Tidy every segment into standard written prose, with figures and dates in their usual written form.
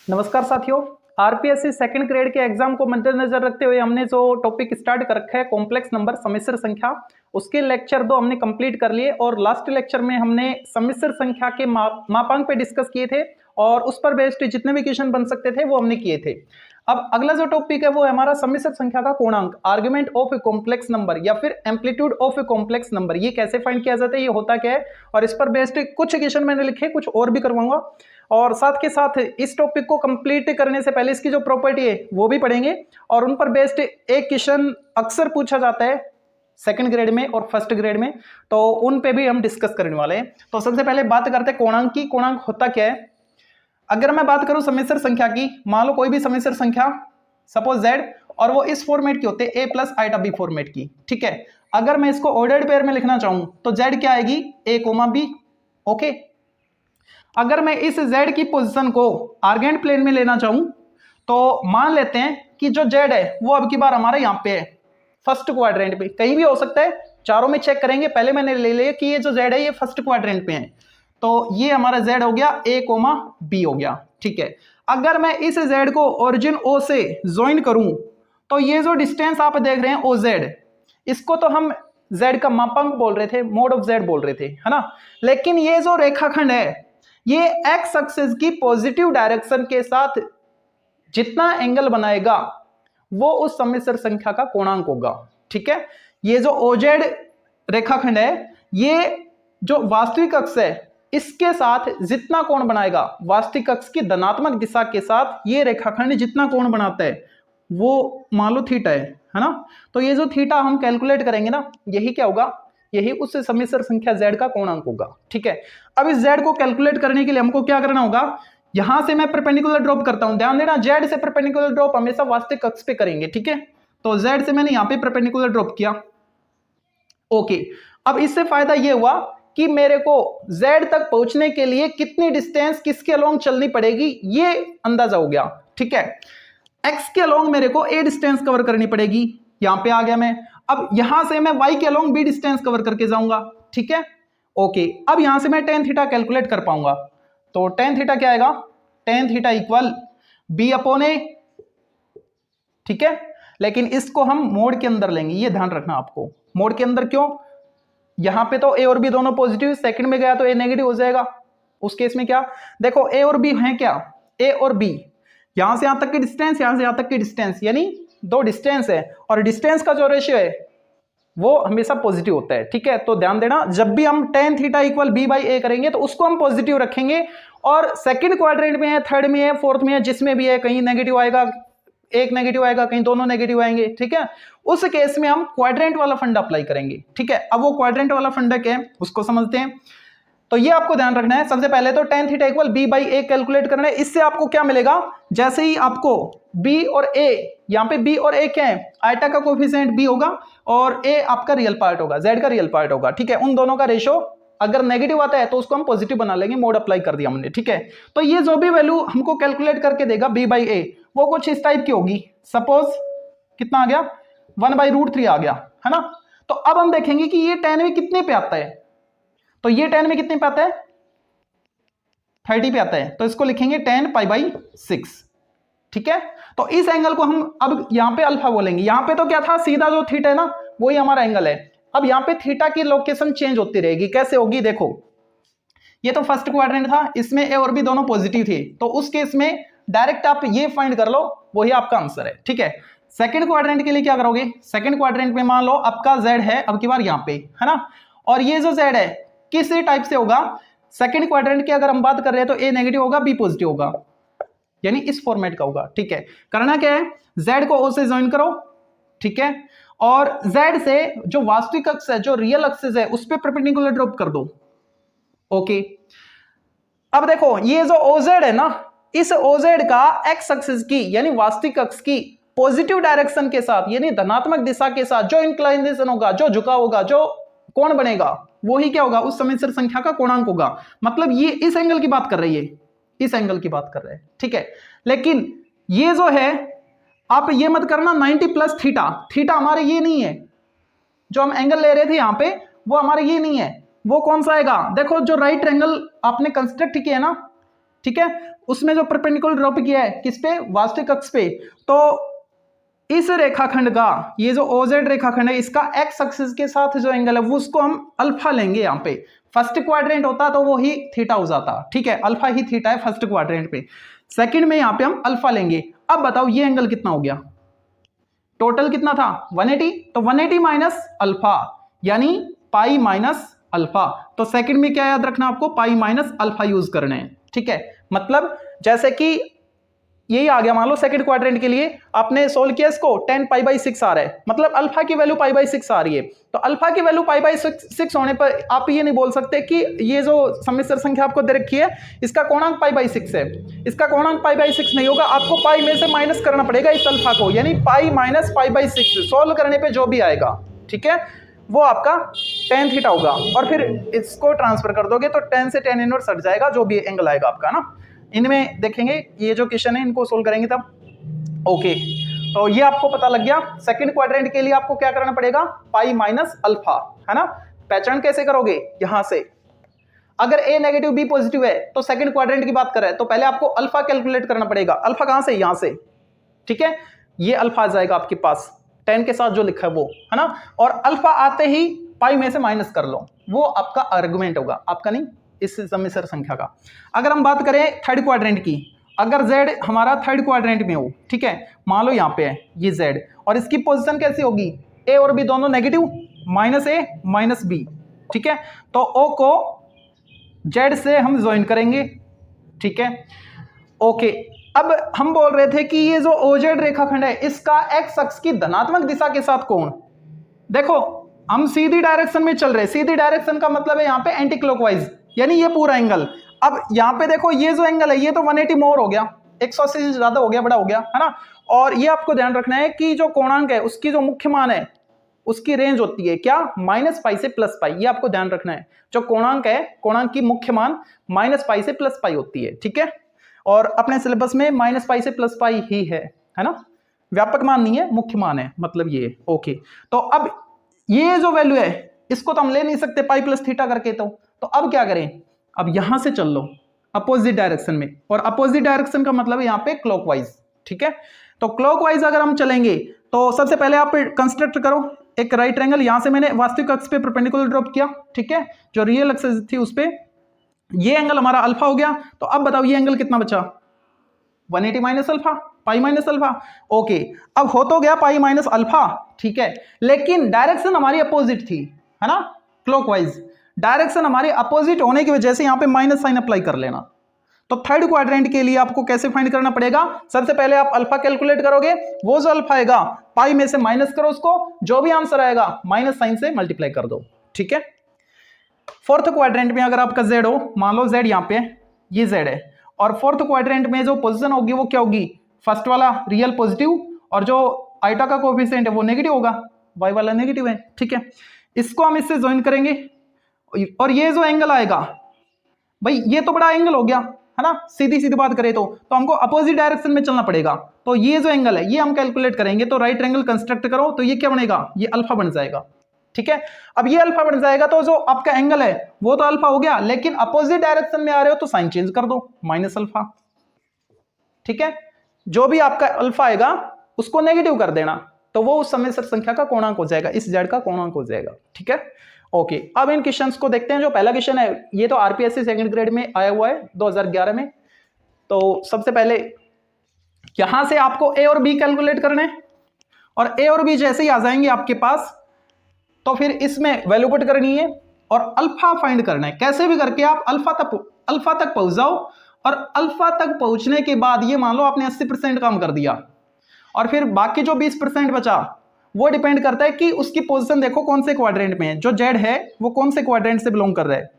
नमस्कार साथियों। RPSC second grade के एग्जाम को मद्देनजर रखते हुए हमने जो टॉपिक स्टार्ट कर रखा है कॉम्प्लेक्स नंबर सम्मिश्र संख्या, उसके लेक्चर 2 हमने कंप्लीट कर लिए और लास्ट लेक्चर में हमने सम्मिश्र संख्या के मापांक पे डिस्कस किए थे और उस पर बेस्ड जितने भी क्वेश्चन बन सकते थे वो हमने किए थे। अब अगला जो टॉपिक है वो है हमारा सम्मिश्र संख्या का कोणांक, argument of a complex number या फिर amplitude of a complex number. ये कैसे फाइंड किया जाता है, ये होता क्या है, और इस पर बेस्ड कुछ क्वेश्चन मैंने लिखे, कुछ और भी करवाऊंगा। और साथ के साथ इस टॉपिक को कंप्लीट करने से पहले इसकी जो प्रॉपर्टी है वो भी पढ़ेंगे और उन पर बेस्ड एक क्वेश्चन अक्सर पूछा जाता है सेकंड ग्रेड में और फर्स्ट ग्रेड में, तो उन पे भी हम डिस्कस करने वाले हैं। तो सबसे पहले बात करते हैं कोणांक की। कोणांक होता क्या है? अगर मैं बात करूं सम्मिश्र संख्या की, मान लो कोई भी सम्मिश्र संख्या सपोज z, और वो इस फॉर्मेट की होते हैं a plus iota b format की, ठीक है। अगर मैं इसको ऑर्डर्ड पेयर में लिखना चाहूं तो z क्या आएगी, a कोमा b, ओके। अगर मैं इस z की पोजीशन को आर्गेंट प्लेन में लेना चाहूं तो मान लेते हैं कि जो z है वो अब की बार हमारा यहाँ पे है फर्स्ट क्वाड्रेंट पे, कहीं भी हो सकता है, चारों में चेक करेंगे। पहले मैंने ले लिया कि ये जो z है ये फर्स्ट क्वाड्रेंट पे है, तो ये हमारा z हो गया a कोमा b हो गया, ठीक है। अगर मैं इस z को ओरिजिन o से ज्वाइन करूं तो ये जो डिस्टेंस आप देख रहे हैं OZ, इसको तो हम z का मापांक बोल रहे थे, मोड ऑफ z बोल रहे थे, है ना। लेकिन ये जो रेखाखंड है ये एक्स एक्सिस की पॉजिटिव डायरेक्शन के साथ जितना एंगल बनाएगा वो उस सम्मिश्र संख्या का कोणांक होगा, ठीक है। ये जो OZ रेखाखंड है, ये जो वास्तविक अक्ष है इसके साथ जितना कोण बनाएगा, वास्तविक अक्ष की धनात्मक दिशा के साथ ये रेखाखंड जितना कोण बनाता है वो मान लो थीटा है ना। तो ये जो थीटा हम कैलकुलेट करेंगे ना, यही क्या होगा, यही उस सम्मिश्र संख्या z का कोणांक होगा, ठीक है। अब इस z को कैलकुलेट करने के लिए हमको क्या करना होगा, यहां से मैं परपेंडिकुलर ड्रॉप करता हूं, ध्यान देना z से परपेंडिकुलर ड्रॉप हमेशा वास्तविक अक्ष पे करेंगे, ठीक है। तो z से मैंने यहां पे परपेंडिकुलर ड्रॉप किया, ओके। अब इससे फायदा ये हुआ कि मेरे को z तक पहुंचने के लिए कितनी डिस्टेंस किसके अलोंग चलनी पड़ेगी ये अंदाजा हो गया, ठीक है। x के अलोंग मेरे को a डिस्टेंस कवर करनी पड़ेगी, यहां पे आ गया मैं। अब यहां से मैं y के अलोंग b डिस्टेंस कवर करके जाऊंगा, ठीक है, ओके। अब यहां से मैं tan थीटा कैलकुलेट कर पाऊंगा, तो tan थीटा क्या आएगा, tan theta equal b upon a, ठीक है। लेकिन इसको हम मोड के अंदर लेंगे, ये ध्यान रखना आपको। मोड के अंदर क्यों, यहां पे तो a और b दोनों पॉजिटिव, सेकंड में गया तो a नेगेटिव हो जाएगा। उस केस में क्या, देखो a और b है क्या, a और b, यहां से यहां तक की डिस्टेंस, यहां से यहां तक की डिस्टेंस, यानी दो डिस्टेंस है और डिस्टेंस का जो रेशियो है वो हमेशा पॉजिटिव होता है, ठीक है। तो ध्यान देना, जब भी हम tan theta equal b by a करेंगे तो उसको हम पॉजिटिव रखेंगे, और सेकंड क्वाड्रेंट में है, थर्ड में है, फोर्थ में है, जिसमें भी है, कहीं नेगेटिव आएगा, एक नेगेटिव आएगा, कहीं दोनों नेगेटिव आएंगे, ठीक है। उस केस में हम क्वाड्रेंट वाला फंडा अप्लाई करेंगे, ठीक है। अब वो क्वाड्रेंट वाला फंडा क्या है उसको समझते हैं। तो ये आपको ध्यान रखना है, सबसे पहले तो tan theta equal b by a calculate करना है। इससे आपको क्या मिलेगा, जैसे ही आपको b और a, यहाँ पे b और a क्या है, आइटा का कोफिशिएंट b होगा और a आपका रियल पार्ट होगा, z का रियल पार्ट होगा, ठीक है। उन दोनों का रेशो अगर नेगेटिव आता है तो उसको हम पॉजिटिव बना लेंगे, मोड अप्लाई कर दिया हमने, ठीक है। तो ये जो भी वैल्यू हमको कैलकुलेट करके देगा b बाई a, वो कुछ इस टाइप की होगी। सपोज कितना आ गया, 1/√3 आ गया, है ना। तो अब हम देखेंगे कि ये tan में कितने पे आता है, तो ये tan में कितने पे आता है, 30 पे आता है, तो इसको लिखेंगे tan π/6, ठीक है। तो इस एंगल को हम अब यहां पे अल्फा बोलेंगे। यहां पे तो क्या था, सीधा जो थीटा है ना वही हमारा एंगल है। अब यहां पे थीटा की लोकेशन चेंज होती रहेगी, कैसे होगी, देखो ये तो फर्स्ट क्वाड्रेंट था, इसमें ए और बी दोनों पॉजिटिव थे, तो उस केस में डायरेक्ट आप ये फाइंड कर लो, वही आपका आंसर है, ठीक है। सेकंड क्वाड्रेंट के लिए क्या करोगे, सेकंड क्वाड्रेंट में मान लो आपका z है अब की बार यहाँ पे, है ना, और ये जो z है किस टाइप से होगा, सेकंड क्वाड्रेंट की अगर हम बात कर रहे हैं तो a नेगेटिव होगा, b पॉजिटिव होगा, यानी इस फॉर्मेट का होगा, ठीक है। करना क्या है, z को o से ज्वाइन करो, ठीक है, और z से जो वास्तविक अक्ष है, जो रियल एक्सिस है, उस पर परपेंडिकुलर ड्रॉप कर दो, ओके। अब देखो ये जो OZ है ना, इस OZ का x एक्सिस की यानी वास्तविक अक्ष की पॉजिटिव डायरेक्शन के साथ, यानी धनात्मक दिशा के साथ जो इंक्लाइनेशन होगा, जो झुकाव होगा, जो कोण बनेगा, वो ही क्या होगा, उस सम्मिश्र संख्या का कोणांक होगा। मतलब ये इस एंगल की बात कर रही है, इस एंगल की बात कर रहे हैं, ठीक है। लेकिन ये जो है, आप ये मत करना 90 प्लस थीटा, थीटा हमारे ये नहीं है, जो हम एंगल ले रहे थे यहां पे वो हमारे ये नहीं है, वो कौन सा आएगा, देखो जो राइट एंगल आपने कंस्ट्रक्ट किया ना, ठीक है, उसमें जो परपेंडिकुलर ड्रॉप किया है किस पे, वास्तविक अक्ष पे। तो इस रेखाखंड का ये जो ओजेड रेखाखंड है इसका एक्स एक्सिस के साथ जो एंगल है वो उसको हम अल्फा लेंगे। यहाँ पे फर्स्ट क्वाड्रेंट होता तो वो ही थीटा हो जाता, ठीक है, अल्फा ही थीटा है फर्स्ट क्वाड्रेंट पे। सेकंड में यहाँ पे हम अल्फा लेंगे। अब बताओ ये एंगल कितना हो गया, टोटल कितना था 180, तो 180 माइनस अल्फा यानी पाई माइनस अल्फा। तो सेकंड में क्या याद रखना आपको, पाई माइनस अल्फा यूज करने हैं, ठीक है। मतलब जैसे कि यही आ गया, मान लो सेकंड क्वाड्रेंट के लिए आपने सोल्व किया इसको 10 पाई बाई 6 आ रहा है, मतलब अल्फा की वैल्यू पाई बाई 6 आ रही है। तो अल्फा की वैल्यू पाई बाई 6 होने पर आप ये नहीं बोल सकते कि ये जो सम्मिश्र संख्या आपको दे रखी है इसका कोणांक पाई बाई 6 है, इसका कोणांक पाई बाई 6 नहीं होगा, आपको पाई में से माइनस करना पड़ेगा इस अल्फा को, यानी pi minus pi by 6 solve करने पर जो भी आएगा, ठीक है, वो आपका tan थीटा होगा। और फिर इसको ट्रांसफर कर दोगे तो tan से tan इनवर्स हट जाएगा, जो भी एंगल आएगा आपका ना। इनमें देखेंगे ये जो क्वेश्चन है इनको सोल्व करेंगे तब। ओके, तो ये आपको पता लग गया। सेकंड क्वाड्रेंट के लिए आपको क्या करना पड़ेगा, पाई माइनस अल्फा, है ना। पहचान कैसे करोगे, यहां से अगर a नेगेटिव b पॉजिटिव है तो सेकंड क्वाड्रेंट की बात कर रहे हैं तो पहले आपको अल्फा कैलकुलेट करना पड़ेगा। अल्फा कहां से, यहां से, ठीक है, ये अल्फा आ जाएगा आपके पास 10 के साथ जो लिखा है वो, है ना। और अल्फा आते ही पाई में से माइनस कर लो, वो आपका आर्गुमेंट होगा, आपका नहीं, इस सम्मिश्र संख्या का। अगर हम बात करें थर्ड क्वाड्रेंट की, अगर z हमारा थर्ड क्वाड्रेंट में हो, ठीक है, मान लो यहाँ पे है ये z और इसकी पोजीशन कैसी होगी, a और b दोनों negative, minus a minus b, ठीक है। तो o को z से हम ज्वाइन करेंगे, ठीक है। ओके, अब हम बोल रहे थे कि ये जो ओजेड रेखाखंड है इसका एक्स अक्ष की धनात्मक दिशा के साथ कोण, देखो हम सीधी डायरेक्शन में चल रहे हैं, सीधी डायरेक्शन का मतलब है यहाँ पे एंटी क्लॉकवाइज, यानी ये पूरा एंगल। अब यहाँ पे देखो ये जो एंगल है ये तो 180 मोर हो गया, 180 से ज्यादा हो गया, बड़ा हो गया, है ना। और ये आपको ध्यान रखना है कि जो कोणांक है उसकी जो मुख्य मान है उसकी रेंज होती है क्या, माइनस पाई से प्लस पाई, ये आपको ध्यान रखना है। जो कोणांक है, कोणांक की मुख्य मान माइनस पाई से प्लस पाई होती है, ठीक है। और अपने सिलेबस में माइनस पाई से प्लस पाई ही है ना, व्यापक मान नहीं है, मुख्य मान है, मतलब ये। ओके, तो अब ये जो वैल्यू है इसको तो हम ले नहीं सकते पाई प्लस थीटा करके, तो अब क्या करें, अब यहां से चल लो अपोजिट डायरेक्शन में, और अपोजिट डायरेक्शन का मतलब है यहाँ पे क्लॉकवाइज, ठीक है। तो क्लॉकवाइज अगर हम चलेंगे तो सबसे पहले आप कंस्ट्रक्ट करो एक राइट एंगल, यहां से मैंने वास्तविक अक्ष पे परपेंडिकुलर ड्रॉप किया, ठीक है, जो रियल एक्सिस थी उस पे, ये एंगल हमारा अल्फा हो गया। तो अब बताओ ये एंगल कितना बचा, 180 minus alpha, pi minus alpha. Okay, अब हो तो गया पाई माइनस अल्फा, ठीक है, लेकिन डायरेक्शन हमारी अपोजिट थी, है ना, क्लॉकवाइज। डायरेक्शन हमारी अपोजिट होने की वजह से यहाँ पे माइनस साइन अप्लाई कर लेना। तो थर्ड क्वाड्रेंट के लिए आपको कैसे फाइंड करना पड़ेगा, सबसे पहले आप अल्फा कैलकुलेट करोगे, वो जो अल्फा आएगा पाई में से माइनस करो उसको, जो भी आंसर आएगा माइनस साइन से मल्टीप्लाई कर दो, ठीक है। फोर्थ क्वाड्रेंट में अगर आपका z हो, मान लो z यहाँ पे ये z है, और फोर्थ क्वाड्रेंट में जो पोजीशन होगी वो क्या होगी, फर्स्ट वाला रियल पॉजिटिव और जो आइटा का कोएफिशिएंट है वो नेगेटिव होगा, y वाला नेगेटिव है, ठीक है। इसको हम इससे ज्वाइन करेंगे और ये जो एंगल आएगा भाई ये तो बड़ा एंगल हो गया, है ना, सीधी सीधी बात करें तो हमको अपोजिट डायरेक्शन में चलना पड़ेगा। तो ये जो एंगल है ये हम कैलकुलेट करेंगे, तो राइट एंगल कंस्ट्रक्ट करो तो ये क्या बनेगा, ये अल्फा बन जाएगा, ठीक है। अब ये अल्फा बन जाएगा तो जो आपका एंगल है वो तो अल्फा हो गया, लेकिन अपोजिट डायरेक्शन में आ रहे हो तो साइन चेंज कर दो, माइनस अल्फा, ठीक है। जो भी आपका अल्फा आएगा उसको नेगेटिव कर देना, तो वो उस सम्मिश्र संख्या का कोणांक हो जाएगा, इस जेड का कोणांक हो जाएगा, ठीक है। ओके, अब इन क्वेश्चंस को देखते हैं। जो पहला क्वेश्चन है ये तो आरपीएससी सेकंड ग्रेड में आया हुआ है 2011 में। तो सबसे पहले यहां से आपको ए और बी कैलकुलेट करने, और ए और बी जैसे ही आ जाएंगे आपके पास तो फिर इसमें वैल्यू पुट करनी है और अल्फा फाइंड करना है। कैसे भी करके आप अल्फा तक पहुंच जाओ, और अल्फा तक पहुंचने के बाद ये मान लो आपने 80% काम कर दिया, और फिर बाकी जो 20% बचा वो डिपेंड करता है कि उसकी पोजीशन देखो कौन से क्वाड्रेंट में है, जो जेड है वो कौन से क्वाड्रेंट से बिलोंग कर रहा है।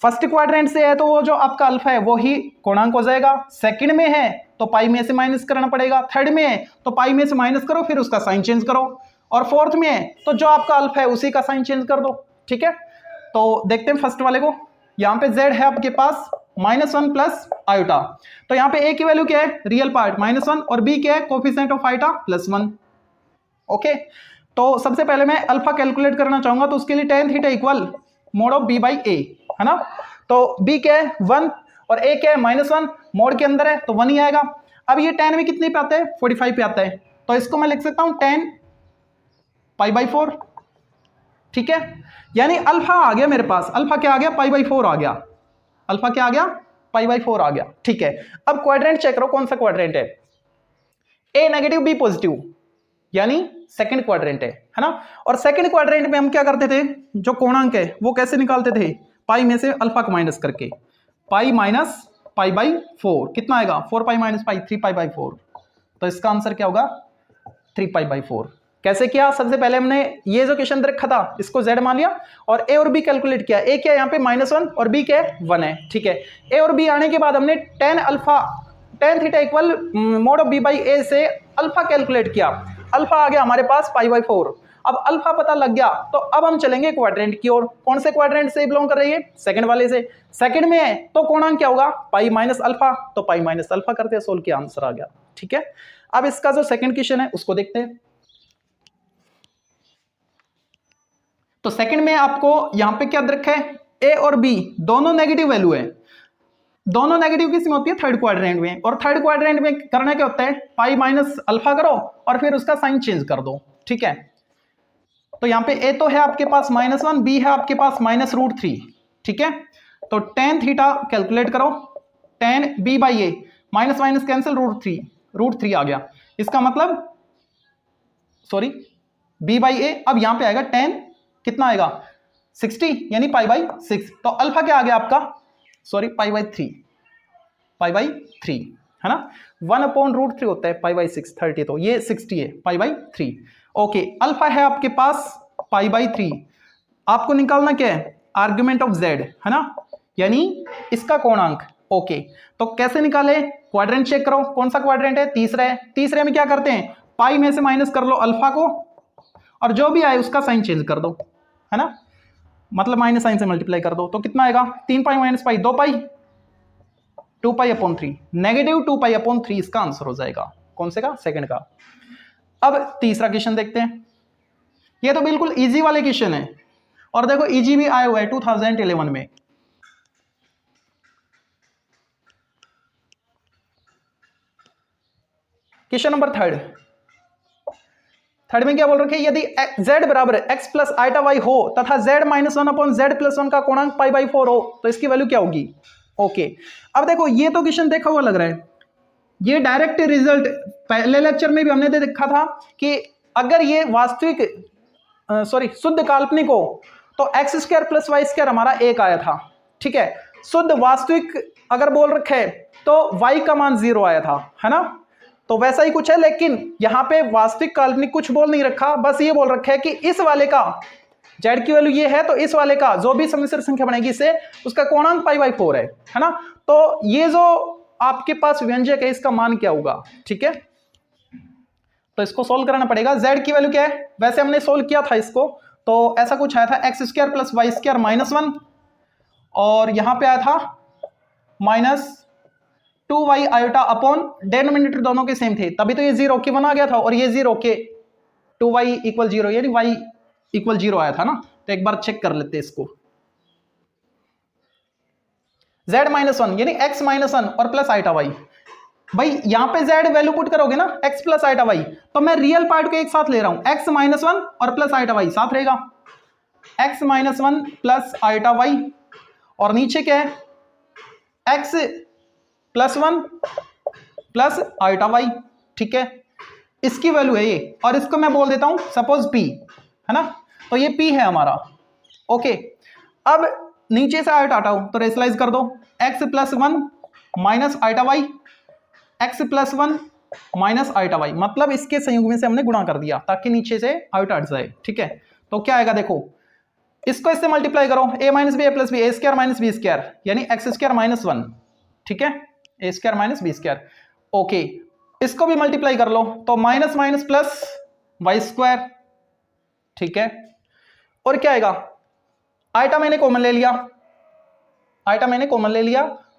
फर्स्ट क्वाड्रेंट से है तो वो जो आपका अल्फा है वो ही कोणांक हो जाएगा, सेकंड में है तो पाई में से माइनस करना पड़ेगा, थर्ड में है तो पाई में से माइनस करो फिर उसका साइन चेंज करो, और फोर्थ में है तो जो आपका अल्फा है उसी का साइन चेंज कर दो, ठीक है। तो देखते हैं फर्स्ट वाले को, यहाँ पे z है आपके पास -1 प्लस आयोटा, तो यहाँ पे a की वैल्यू क्या है, रियल पार्ट -1, और b क्या है, कोफिशिएंट ऑफ आयोटा +1। ओके, तो सबसे पहले मैं अल्फा कैलकुलेट करना चाहूंगा, तो उसके लिए tan theta equal mode of b by a, है ना। तो b क्या है 1, और a क्या है -1, मोड के अंदर है तो 1 ही आएगा। अब ये tan में कितने पे आता है 45 पे आता है, तो इसको मैं लिख सकता हूं tan π/4, ठीक है। यानी अल्फा आ गया मेरे पास, अल्फा क्या आ गया π/4 आ गया, अल्फा क्या आ गया π/4 आ गया, ठीक है। अब क्वाड्रेंट चेक करो कौन सा क्वाड्रेंट है, ए नेगेटिव बी पॉजिटिव, यानी सेकंड क्वाड्रेंट है ना। और सेकंड क्वाड्रेंट में हम क्या करते थे, जो कोणांक है वो कैसे निकालते थे, पाई में से अल्फा को माइनस करके, पाई माइनस π/4 कितना आएगा 4π - π 3π/4, तो इसका आंसर क्या होगा 3π/4। कैसे किया, सबसे पहले हमने ये जो क्वेश्चन रखा था इसको z मान लिया और a और b कैलकुलेट किया, a क्या है यहाँ पे -1 और b क्या है 1 है, ठीक है। a और b आने के बाद हमने tan theta equal mode of b/a से अल्फा कैलकुलेट किया, अल्फा आ गया हमारे पास π/4। अब अल्फा पता लग गया तो अब हम चलेंगे क्वाड्रेंट की ओर। कौन से क्वाड्रेंट से बिलोंग कर रही है, सेकंड वाले से। सेकंड में है तो कोणांक क्या होगा पाई माइनस अल्फा, तो पाई माइनस अल्फा करते हैं, सोल्व किया आंसर आ गया, ठीक है। अब इसका जो सेकंड क्वेश्चन है उसको देखते हैं। तो सेकंड में आपको यहां पे क्या रखा है, ए और बी दोनों नेगेटिव वैल्यू है, दोनों नेगेटिव किस में होती है थर्ड क्वाड्रेंट में, और थर्ड क्वाड्रेंट में करना क्या होता है पाई माइनस अल्फा करो और फिर उसका साइन चेंज कर दो, ठीक है। तो यहां पे ए तो है आपके पास -1, बी है आपके पास -√3, ठीक है। तो tan थीटा कैलकुलेट करो, tan b/a minus minus cancel √3 आ गया, इसका मतलब सॉरी b/a, अब यहां पे आएगा tan कितना आएगा 60 यानी π/6, तो अल्फा क्या आ गया आपका सॉरी π/3 है ना, 1/√3 होता है π/6 30, तो ये 60 है π/3, ओके। अल्फा है आपके पास π/3, आपको निकालना क्या है आर्ग्यूमेंट ऑफ z, है ना, यानी इसका कोणांक, ओके। तो कैसे निकाले, क्वाड्रेंट चेक करो, कौन सा क्वाड्रेंट है, तीसरा है। तीसरे में क्या करते हैं पाई में से माइनस कर लो अल्फा को और जो भी आए उसका साइन चेंज कर दो, है ना, मतलब माइनस साइन से मल्टीप्लाई कर दो, तो कितना आएगा 3π - π 2π 2π/3 नेगेटिव 2π/3 इसका आंसर हो जाएगा, कौन से का सेकंड का। अब तीसरा क्वेश्चन देखते हैं, ये तो बिल्कुल इजी वाले क्वेश्चन है और देखो इजी भी आया हुआ है 2011 में। क्वेश्चन नंबर थर्ड में क्या बोल रखे, यदि z बराबर x प्लस आइटा y हो तथा z -1/z+1 का कोणांक π/4 हो तो इसकी वैल्यू क्या होगी, ओके। अब देखो ये तो क्वेश्चन देखा हुआ लग रहा है, ये डायरेक्ट रिजल्ट पहले लेक्चर में भी हमने देखा था कि अगर ये वास्तविक शुद्ध काल्पनिक हो तो x² + y² हमारा 1 आया था, ठीक है। शुद्ध वास्तविक अगर बोल रखे है तो y का मान 0 आया था, है ना, तो वैसा ही कुछ है, लेकिन यहां पे वास्तविक काल्पनिक कुछ बोल नहीं रखा, बस ये बोल रखा है कि इस वाले का z की वैल्यू ये है तो इस वाले का जो भी सम्मिश्र संख्या बनेगी इससे उसका कोणांक π/4 है ना। तो ये जो आपके पास व्यंजक है इसका मान क्या होगा, ठीक है। तो इसको सोल्व कराना पड़ेगा, z की वैल्यू क्या है, वैसे हमने सोल्व किया था इसको, तो ऐसा कुछ आया था x² + y² -1 और यहां पे आया था -2y आयोटा अपॉन डेनोमिनेटर दोनों के सेम थे, तभी तो ये 0 के 1 आ गया था और ये 0 के 2y = 0 यानी y = 0 आया था ना। तो एक बार चेक कर लेते हैं इसको, z -1 यानी x -1 और प्लस आइटा y, भाई यहां पे z वैल्यू पुट करोगे ना x प्लस आइटा y, तो मैं रियल पार्ट को एक साथ ले रहा हूं, x -1 और प्लस आइटा y साथ रहेगा, x -1 प्लस आइटा y और नीचे क्या है x +1 प्लस आइटा y, ठीक है। इसकी वैल्यू है ये और इसको मैं बोल देता हूं सपोज p, है ना, तो ये p है हमारा, ओके। अब नीचे से आइटा हटाओ तो रेशनलाइज कर दो, x +1 minus iota y, x +1 minus iota y, मतलब इसके संयुग्म में से हमने गुणा कर दिया ताकि नीचे से आइटा हट जाए, ठीक है। तो क्या आएगा देखो, इसको इससे मल्टीप्लाई करो, a - b a + b a² - b² यानी x² - 1, ठीक है, a² - b², ओके। इसको भी मल्टीप्लाई कर लो तो माइनस माइनस प्लस y², ठीक है। और क्या आएगा, आइटा मैंने कॉमन ले लिया,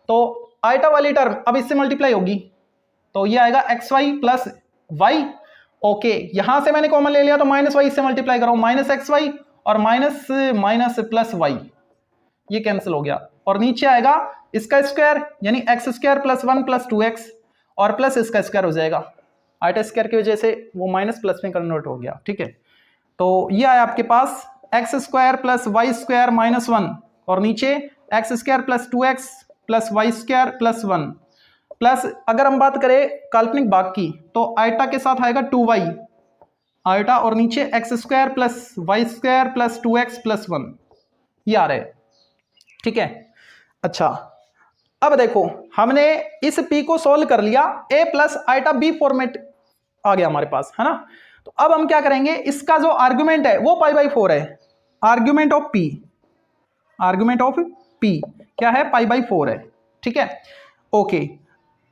तो आइटा वाली टर्म अब इससे मल्टीप्लाई होगी तो ये आएगा xy + y, ओके। यहां से मैंने कॉमन ले लिया तो -y से मल्टीप्लाई करो, -xy और माइनस माइनस प्लस y, ये कैंसिल हो गया और नीचे आएगा इसका स्क्वायर यानी x square plus 1 plus 2x और प्लस इसका स्क्वायर हो जाएगा, आइटा स्क्वायर की वजह से वो माइनस प्लस में कन्वर्ट हो गया, ठीक है। तो ये आया आपके पास X square plus Y square minus 1 और नीचे x square plus 2x plus Y square plus 1 plus, अगर हम बात करें काल्पनिक भाग की तो आइटा के साथ आएगा 2y आइटा और नीचे x square plus Y square plus 2x plus 1, ये आ रहा है, ठीक है। अच्छा अब देखो हमने इस p को सोल्व कर लिया, a plus iota b format आ गया हमारे पास, है ना। तो अब हम क्या करेंगे, इसका जो आर्गुमेंट है वो π/4 है, आर्गुमेंट ऑफ p क्या है, π/4 है, ठीक है। ओके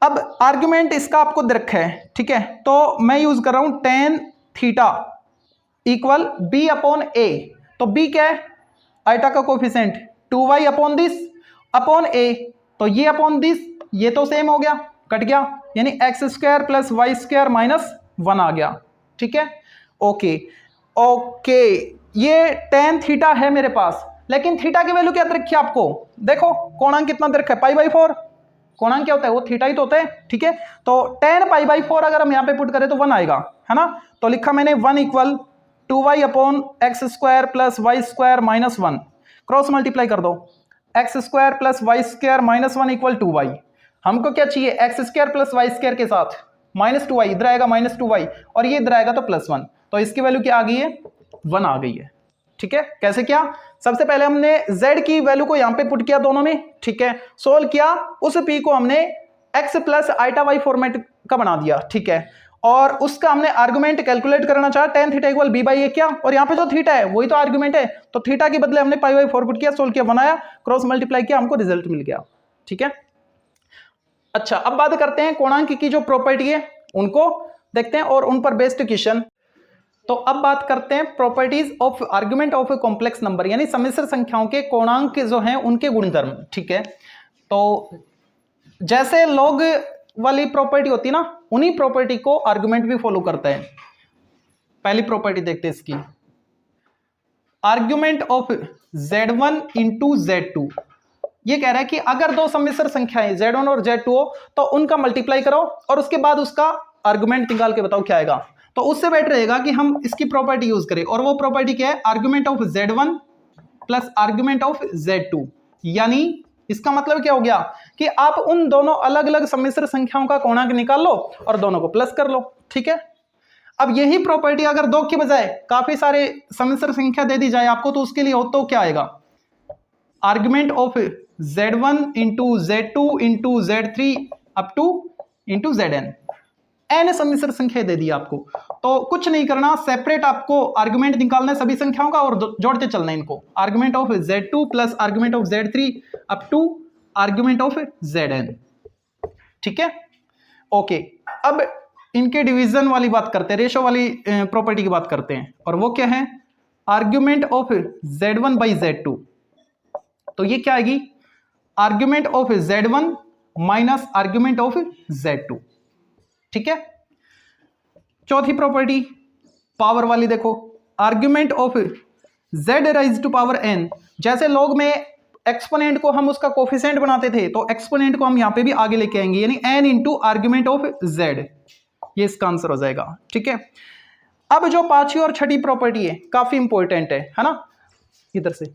अब आर्गुमेंट इसका आपको दे रखा है, ठीक है। तो मैं यूज कर रहा हूं tan theta equal b upon a, तो b क्या है, आइटा का coefficient 2y upon this upon a, तो ये अपॉन दिस ये तो सेम हो गया, कट गया, यानी x square plus Y square minus 1 आ गया, ठीक है। ओके ओके ये tan थीटा है मेरे पास, लेकिन थीटा की वैल्यू क्या दे रखी है आपको, देखो कोणांक कितना दे रखा है, π/4, कोणांक क्या होता है, वो थीटा ही तो होता है, ठीक है। तो tan π/4 अगर हम यहाँ पे पुट करें तो 1 आएगा, है ना। तो लिखा मैंने 1 equal 2y upon x square plus Y square minus 1, cross multiply कर दो, x square plus Y square minus 1 equal 2y, हमको क्या चाहिए, x square plus Y square के साथ माइनस 2y, इधर आएगा माइनस 2y और ये इधर आएगा तो प्लस 1, तो इसकी वैल्यू क्या आ गई है, 1 आ गई है, ठीक है। कैसे किया, सबसे पहले हमने z की वैल्यू को यहां पे पुट किया दोनों में, ठीक है, सोल्व किया, उस p को हमने x plus iota y format का बना दिया, ठीक है, और उसका हमने आर्गुमेंट कैलकुलेट करना चाहा, tan थीटा इक्वल b/a क्या, और यहाँ पे जो थीटा है वही तो आर्गुमेंट है, तो थीटा के बदले हमने π/4 पुट किया, सोल्व किया, बनाया, क्रॉस मल्टीप्लाई किया, हमको रिजल्ट मिल गया, ठीक है। अच्छा अब बात करते हैं कोणांक की जो प्रॉपर्टी है उनको देखते हैं और उन पर बेस्ड क्वेश्चन। तो अब बात करते हैं properties of argument of a complex number, यानी सम्मिश्र संख्याओं के कोणांक जो हैं उनके गुणधर्म, ठीक है। तो जैसे लॉग वाली प्रॉपर्टी होती है ना, उन्हीं प्रॉपर्टी को आर्गुमेंट भी फॉलो करता है। पहली प्रॉपर्टी देखते हैं इसकी, argument of z1 into z2, ये कह रहा है कि अगर दो सम्मिश्र संख्याएं z1 और z2 हो तो उनका मल्टीप्लाई करो और उसके बाद उसका आर्गुमेंट निकाल के बताओ क्या आएगा। तो उससे बेटर रहेगा कि हम इसकी प्रॉपर्टी यूज करें, और वो प्रॉपर्टी क्या है, argument of z1 plus argument of z2, यानी इसका मतलब क्या हो गया कि आप उन दोनों अलग अलग सम्मिश्र संख्याओं का कोणांक निकाल लो और दोनों को प्लस कर लो, ठीक है। अब यही प्रॉपर्टी अगर दो की बजाय काफी सारे सम्मिश्र संख्या दे दी जाए आपको, तो उसके लिए हो तो क्या आएगा, argument of z1 into z2 into z3 up two into zn, n सम्मिश्र संख्या दे दी आपको, तो कुछ नहीं करना, सेपरेट आपको आर्गुमेंट निकालना है सभी संख्याओं का और जोड़ते चलना है इनको, आर्गुमेंट ऑफ z2 प्लस argument of z3 up to argument of zn, ठीक है। ओके अब इनके डिवीजन वाली बात करते हैं, रेशो वाली प्रॉपर्टी की बात करते हैं, और वो क्या है, argument of z1 by z2, तो ये क्या आएगी, argument of z1 minus argument of z2, ठीक है। चौथी प्रॉपर्टी पावर वाली देखो, argument of z raise to power n, जैसे लॉग में एक्सपोनेंट को हम उसका कोफिशिएंट बनाते थे, तो एक्सपोनेंट को हम यहां पे भी आगे लेके आएंगे, यानी n into argument of z, ये इसका आंसर हो जाएगा, ठीक है। अब जो पांचवी और छठी प्रॉपर्टी है काफी इंपॉर्टेंट है ना, इधर से,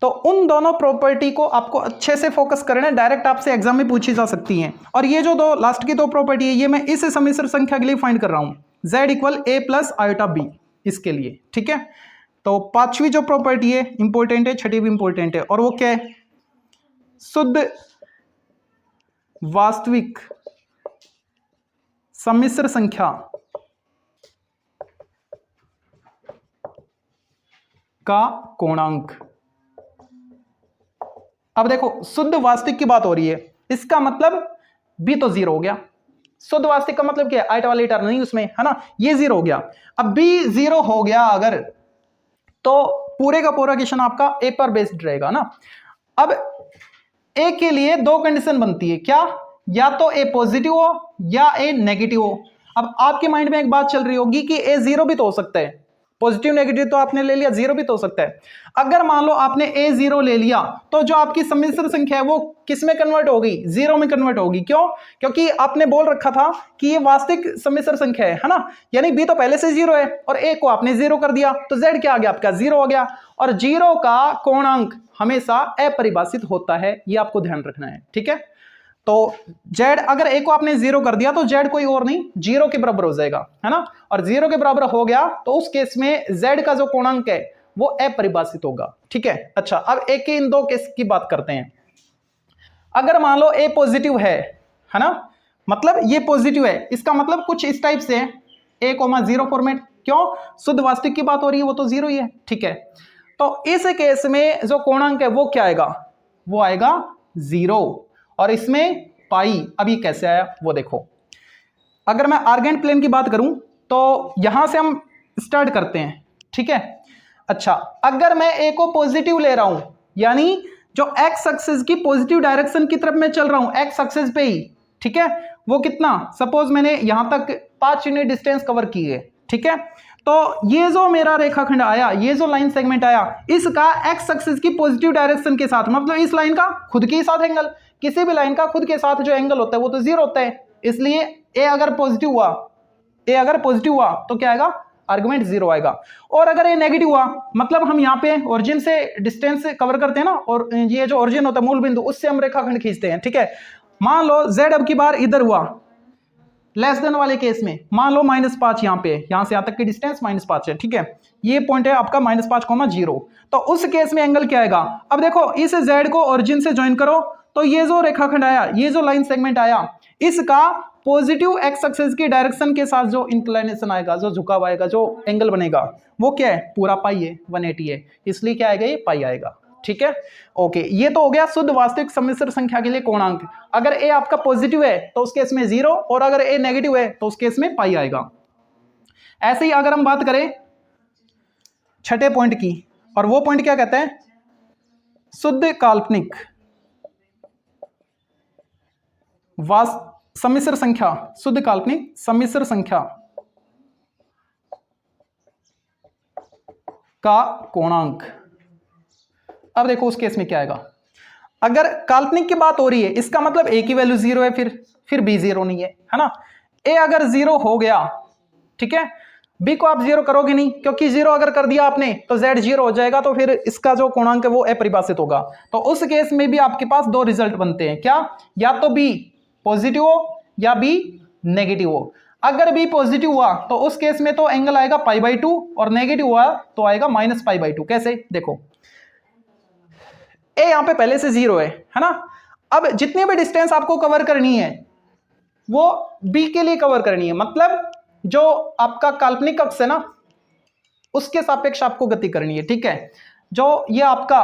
तो उन दोनों प्रॉपर्टी को आपको अच्छे से फोकस करना है, डायरेक्ट आपसे एग्जाम में पूछी जा सकती हैं। और ये जो दो लास्ट की दो प्रॉपर्टी है, ये मैं इस सम्मिश्र संख्या के लिए फाइंड कर रहा हूं, z equal a plus iota b, इसके लिए, ठीक है। तो पांचवी जो प्रॉपर्टी है इंपॉर्टेंट है, छठी भी इंपॉर्टेंट है, और वो क्या है, शुद्ध वास्तविक सम्मिश्र संख्या का कोणांक। अब देखो शुद्ध वास्तविक की बात हो रही है, इसका मतलब b तो 0 हो गया, शुद्ध वास्तविक का मतलब क्या है, आइटा वाली टर्म नहीं उसमें, है ना, ये 0 हो गया। अब b 0 हो गया अगर, तो पूरे का पूरा क्वेश्चन आपका a पर बेस्ड रहेगा ना। अब a के लिए दो कंडीशन बनती है, क्या, या तो a पॉजिटिव हो या a नेगेटिव हो। अब आपके माइंड में एक बात चल रही होगी कि a 0 भी तो हो सकता है, पॉजिटिव नेगेटिव तो आपने ले लिया, जीरो भी तो हो सकता है। अगर मान लो आपने A0 ले लिया तो जो आपकी सम्मिश्र संख्या है वो किस में कन्वर्ट होगी, जीरो में कन्वर्ट होगी। क्यों? क्योंकि आपने बोल रखा था कि ये वास्तविक सम्मिश्र संख्या है ना, यानी B तो पहले से जीरो है और A को आपने जीरो कर दिया तो Z क्या आ गया आपका, जीरो हो गया। और जीरो का कोणांक हमेशा अपरिभाषित होता है, ये आपको ध्यान रखना है, ठीक है। तो Z अगर A को आपने जीरो कर दिया तो Z कोई और नहीं जीरो के बराबर हो जाएगा, है ना। और जीरो के बराबर हो गया तो उस केस में Z का जो कोणांक है वो अपरिभाषित होगा, ठीक है। अच्छा, अब एक ही इन दो केस की बात करते हैं। अगर मान लो A पॉजिटिव है ना, मतलब ये पॉजिटिव है, इसका मतलब कुछ इस टाइप से A,0 फॉर्मेट। क्यों? शुद्ध वास्तविक की बात हो रही है, वो तो जीरो ही है, ठीक है। तो इस केस में जो कोणांक है वो क्या आएगा, वो आएगा जीरो और इसमें पाई। अब ये कैसे आया वो देखो। अगर मैं आर्गेंट प्लेन की बात करूं तो यहां से हम स्टार्ट करते हैं, ठीक है। अच्छा, अगर मैं A को पॉजिटिव ले रहा हूं, यानी जो एक्स एक्सिस की पॉजिटिव डायरेक्शन की तरफ मैं चल रहा हूं, एक्स एक्सिस पे ही, ठीक है, वो कितना, सपोज मैंने यहां तक 5 यूनिट डिस्टेंस कवर की है, ठीक है। तो ये जो मेरा रेखाखंड आया, ये जो लाइन सेगमेंट आया, इसका एक्स एक्सिस की पॉजिटिव डायरेक्शन के साथ, मतलब इस लाइन का खुद के साथ एंगल, किसी भी लाइन का खुद के साथ जो एंगल होता है वो तो जीरो होता है। इसलिए A अगर पॉजिटिव हुआ तो क्या आएगा, आर्गुमेंट जीरो आएगा। और अगर ये नेगेटिव हुआ, मतलब हम यहाँ पे ओरिजिन से डिस्टेंस कवर करते हैं ना, और ये जो ओरिजिन होता है मूल बिंदु, उससे हम रेखाखंड खींचते हैं, ठीक है। मान लो Z अब की बार इधर हुआ, लेस देन वाले केस में मान लो -5 यहाँ पे, यहाँ से यहाँ तक की डिस्टेंस -5 है, ठीक है। ये पॉइंट है आपका -5, 0। तो उस केस में एंगल क्या आएगा, अब देखो इस Z को ओरिजिन से ज्वाइन करो तो ये जो रेखाखंड आया, ये जो लाइन सेगमेंट आया, इसका पॉजिटिव एक्स एक्सिस की डायरेक्शन के साथ जो इंक्लिनेशन आएगा, जो झुकाव आएगा, जो एंगल बनेगा, वो क्या है, पूरा पाई है, 180 है, इसलिए क्या आएगा, ये पाई आएगा, ठीक है। ओके, ये तो हो गया शुद्ध वास्तविक सम्मिश्र संख्या के लिए कोणांक। अगर A आपका पॉजिटिव है तो उस केस में जीरो, और अगर A नेगेटिव है तो उस केस में पाई आएगा। ऐसे ही अगर हम बात करें छठे पॉइंट की, और वो पॉइंट क्या कहता है, शुद्ध काल्पनिक सम्मिश्र संख्या, शुद्ध काल्पनिक सम्मिश्र संख्या का कोणांक। अब देखो उस केस में क्या आएगा, अगर काल्पनिक की बात हो रही है, इसका मतलब A की वैल्यू जीरो है, फिर B जीरो नहीं है ना। A अगर जीरो हो गया, ठीक है, B को आप जीरो करोगे नहीं, क्योंकि जीरो अगर कर दिया आपने तो Z जीरो हो जाएगा, तो फिर इसका जो कोणांक है वो अपरिभाषित होगा। तो उस केस में भी आपके पास दो रिजल्ट बनते हैं, क्या, या तो B पॉजिटिव हो या B नेगेटिव हो। अगर B पॉजिटिव हुआ तो उस केस में तो एंगल आएगा π/2, और नेगेटिव हुआ तो आएगा -π/2। कैसे, देखो A यहां पे पहले से जीरो है ना। अब जितनी भी डिस्टेंस आपको कवर करनी है वो B के लिए कवर करनी है, मतलब जो आपका काल्पनिक अक्ष है ना, उसके सापेक्ष आपको गति करनी है, ठीक है। जो ये आपका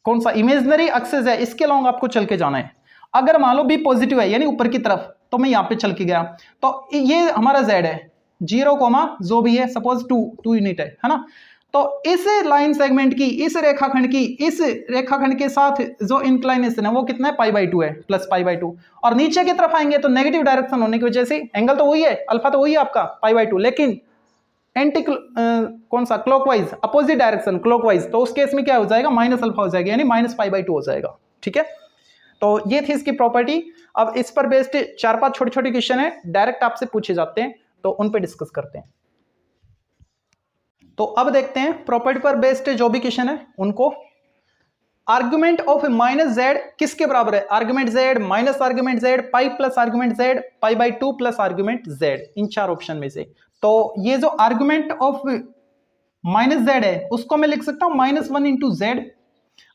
कौन सा इमेजिनरी एक्सिस है, इसके लॉन्ग आपको चल के जाना है। अगर मान लो B पॉजिटिव है, यानी ऊपर की तरफ, तो मैं यहाँ पे चल के गया, तो ये हमारा Z है, 0, जो भी है, सपोज 2 यूनिट है ना। तो इस लाइन सेगमेंट की, इस रेखाखंड के साथ जो इंक्लाइनेशन है वो कितना है, π/2 है, +π/2। और नीचे की तरफ आएंगे तो नेगेटिव डायरेक्शन होने की वजह से एंगल तो वही है, अल्फा तो वही है आपका π/2, लेकिन एंटी कौन सा, क्लॉकवाइज, अपोजिट डायरेक्शन क्लॉकवाइज, तो उस केस में क्या हो जाएगा, -α हो जाएगा, यानी -π/2 हो जाएगा, ठीक है। तो ये थी इसकी प्रॉपर्टी। अब इस पर बेस्ड 4-5 छोटे-छोटे क्वेश्चन है, डायरेक्ट आपसे पूछे जाते हैं, तो उन पे डिस्कस करते हैं। तो अब देखते हैं प्रॉपर्टी पर बेस्ड जो भी क्वेश्चन है उनको। आर्गुमेंट ऑफ -z किसके बराबर है, argument z minus argument z, pi plus argument z, π/2 plus argument z, इन 4 ऑप्शन में से। तो ये जो आर्गुमेंट ऑफ -z है उसको मैं लिख सकता हूं -1 × z।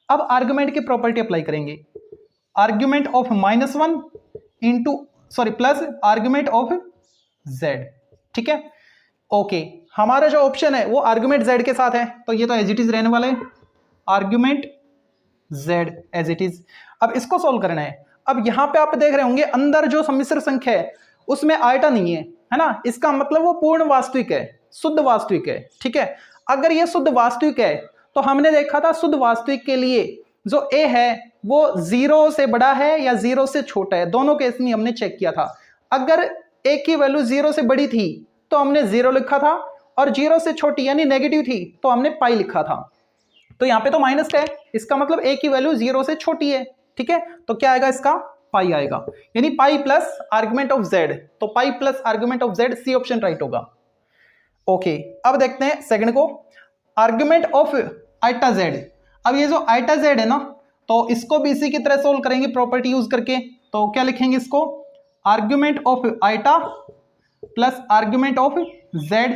अब आर्गुमेंट की प्रॉपर्टी अप्लाई करेंगे, argument of -1 plus argument of z, ठीक है। ओके, हमारा जो ऑप्शन है वो आर्गुमेंट z के साथ है, तो ये तो एज इट इज रहने वाला है, argument z as it is. अब इसको सोल्व करना है। अब यहां पे आप देख रहे होंगे अंदर जो सम्मिश्र संख्या है उसमें आयटा नहीं है ना, इसका मतलब वो पूर्ण वास्तविक है, शुद्ध वास्तविक है, ठीक है। अगर ये शुद्ध वास्तविक है तो हमने देखा था शुद्ध वास्तविक के लिए जो A है वो 0 से बड़ा है या 0 से छोटा है, दोनों केस में हमने चेक किया था। अगर A की वैल्यू 0 से बड़ी थी तो हमने 0 लिखा था, और 0 से छोटी यानी नेगेटिव थी तो हमने पाई लिखा था। तो यहाँ पे तो माइनस का है, इसका मतलब a की वैल्यू 0 से छोटी है, ठीक है। तो क्या आएगा इसका, पाई आएगा, यानी pi plus argument of z। तो pi plus argument of z, C option right होगा। ओके, अब देखते हैं सेकंड को, आर्गुमेंट ऑफ आइटा z। अब ये जो आइटा z है ना, तो इसको भी इसी की तरह सोल्व करेंगे प्रॉपर्टी यूज करके। तो क्या लिखेंगे इसको, argument of iota plus argument of z,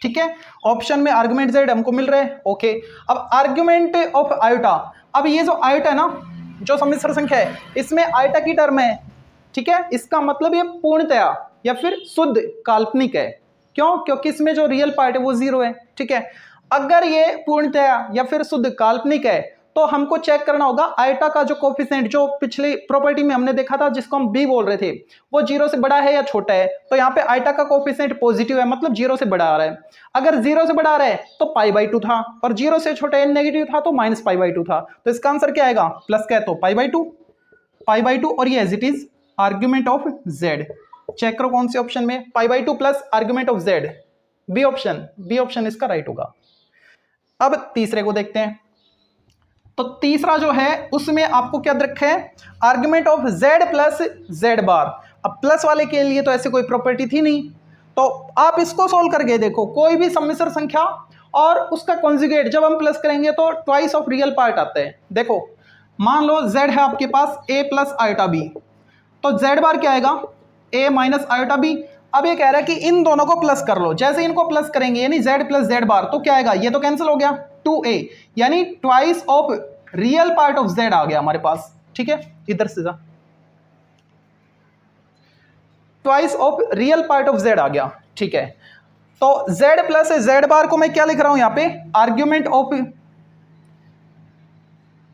ठीक है। ऑप्शन में आर्गुमेंट z हमको मिल रहे हैं। ओके, अब आर्गुमेंट ऑफ आयोटा, अब ये जो आयोटा है ना, जो सम्मिश्र संख्या है, इसमें आयोटा की टर्म है, ठीक है। इसका मतलब ये पूर्णतया या फिर शुद्ध काल्पनिक है। क्यों, क्योंकि इसमें जो रियल पार्ट है वो 0 है, ठीक है। अगर ये पूर्णतया या फिर शुद्ध काल्पनिक है तो हमको चेक करना होगा आयोटा का जो कोफिशिएंट, जो पिछली प्रॉपर्टी में हमने देखा था जिसको हम b बोल रहे थे, वो 0 से बड़ा है या छोटा है। तो यहाँ पे आयोटा का कोफिशिएंट पॉजिटिव है, मतलब 0 से बड़ा आ रहा है। अगर 0 से बड़ा आ रहा है तो पाई/2 था, और 0 से छोटा है नेगेटिव था तो माइनस पाई/2 था। तो इसका आंसर क्या आएगा, प्लस क्या है तो पाई/2, और ये as it is argument of z। Check करो कौन से ऑप्शन में, pi plus argument of z, B option इसका राइट होगा। अब तीसरे को देखते हैं। तो तीसरा जो है उसमें आपको क्या रखा है, argument of z plus z बार। अब प्लस वाले के लिए तो ऐसे कोई प्रॉपर्टी थी नहीं, तो आप इसको सोल्व करके देखो, कोई भी सम्मिश्र संख्या और उसका कॉन्जुगेट जब हम प्लस करेंगे तो ट्वाइस ऑफ रियल पार्ट आता है। देखो मान लो z है आपके पास a प्लस आयोटा b, तो z बार क्या आएगा, a माइनस आयोटा b। अब ये कह रहा है कि इन दोनों को प्लस कर लो, जैसे इनको प्लस करेंगे यानी z प्लस z बार, तो क्या आएगा, ये तो कैंसिल हो गया 2a, यानी twice of real part of z आ गया हमारे पास, ठीक है। इधर से जा, twice of real part of z आ गया, ठीक है। तो z प्लस z बार को मैं क्या लिख रहा हूं यहां पे, argument of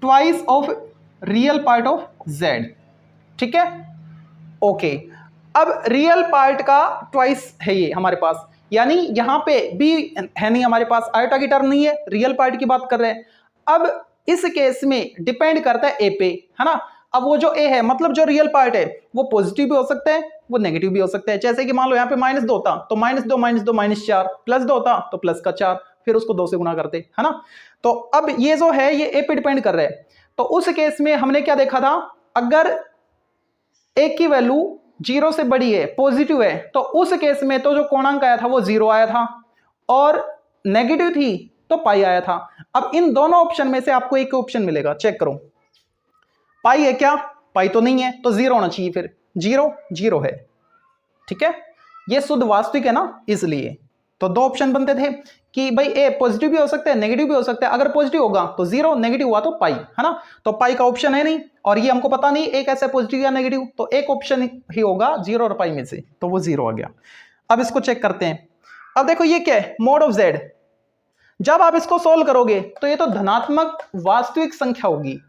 twice of real part of z, ठीक है। ओके, अब रियल पार्ट का ट्वाइस है ये हमारे पास, यानी यहां पे भी है नहीं हमारे पास, आयोटा की टर्म नहीं है, रियल पार्ट की बात कर रहे हैं। अब इस केस में डिपेंड करता है ए पे, है ना। अब वो जो ए है मतलब जो रियल पार्ट है वो पॉजिटिव भी हो सकता है, वो नेगेटिव भी हो सकता है। जैसे कि मान लो यहाँ पे -2 होता तो -2 -2 -4, +2 होता तो प्लस का 4, फिर उसको 2 से गुणा करते, है ना। तो अब ये जो है ये ए पे डिपेंड कर रहा है। तो उस केस में हमने क्या देखा था, अगर ए की वैल्यू 0 से बड़ी है, पॉजिटिव है, तो उस केस में तो जो कोणांक आया था वो 0 आया था, और नेगेटिव थी तो पाई आया था। अब इन दोनों ऑप्शन में से आपको एक ऑप्शन मिलेगा, चेक करो, पाई है क्या, पाई तो नहीं है, तो 0 होना चाहिए, फिर 0 है, ठीक है। ये शुद्ध वास्तविक है ना, इसलिए तो दो ऑप्शन बनते थे कि भाई ए पॉजिटिव भी हो सकता है, नेगेटिव भी हो सकता है। अगर पॉजिटिव होगा तो 0, नेगेटिव हुआ तो पाई, है ना। तो पाई का ऑप्शन है नहीं, और ये हमको पता नहीं एक ऐसा पॉजिटिव या नेगेटिव, तो एक ऑप्शन ही होगा 0 और पाई में से, तो वो 0 आ गया। अब इसको चेक करते हैं। अब देखो ये क्या है, मोड ऑफ z। जब आप इसको सोल्व करोगे तो ये तो धनात्मक वास्तविक संख्या होगी,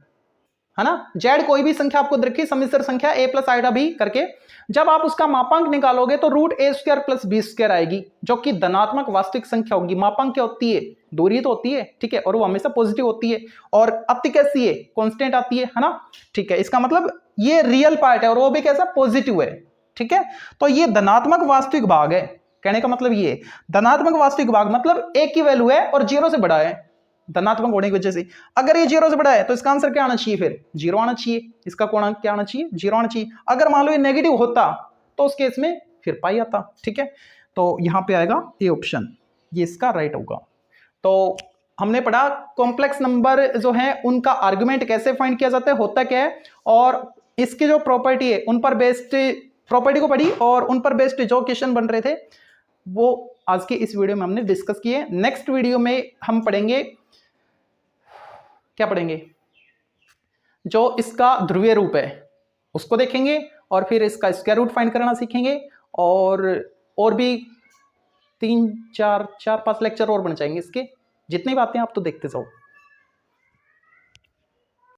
है ना। z कोई भी संख्या आपको रखी, सम्मिश्र संख्या a प्लस आयोटा b करके, जब आप उसका मापांक निकालोगे तो √a² प्लस b² आएगी, जो कि धनात्मक वास्तविक संख्या होगी। मापांक क्या होती है, दूरी तो होती है, ठीक है, और वो हमेशा पॉजिटिव होती है, और अति कैसी है, कांस्टेंट आती है ना, ठीक है। इसका मतलब ये रियल पार्ट है और वो भी कैसा, पॉजिटिव है, ठीक है। तो ये धनात्मक वास्तविक भाग है, कहने का मतलब ये धनात्मक वास्तविक भाग मतलब a की वैल्यू है और 0 से बड़ा है, धनात्मक होने की वजह से। अगर ये 0 से बड़ा है तो इसका आंसर क्या आना चाहिए, फिर 0 आना चाहिए, इसका कोणांक क्या आना चाहिए, 0 आना चाहिए। अगर मान लो ये नेगेटिव होता तो उस केस में फिर पाई आता, ठीक है। तो यहां पे आएगा ए ऑप्शन, ये इसका राइट होगा। तो हमने पढ़ा कॉम्प्लेक्स नंबर जो है उनका आर्गुमेंट कैसे फाइंड किया जाता है, होता क्या है, और इसकी जो प्रॉपर्टी है उन पर बेस्ड प्रॉपर्टी को पढ़ी, और उन पर बेस्ड जो क्वेश्चन बन रहे थे वो आज के इस वीडियो में हमने डिस्कस किए। नेक्स्ट वीडियो में हम पढ़ेंगे, क्या पढ़ेंगे, जो इसका ध्रुवीय रूप है उसको देखेंगे, और फिर इसका स्क्वायर रूट फाइंड करना सीखेंगे, और भी 3 4 5 लेक्चर और बन जाएंगे इसके। जितनी बातें आप तो देखते जाओ।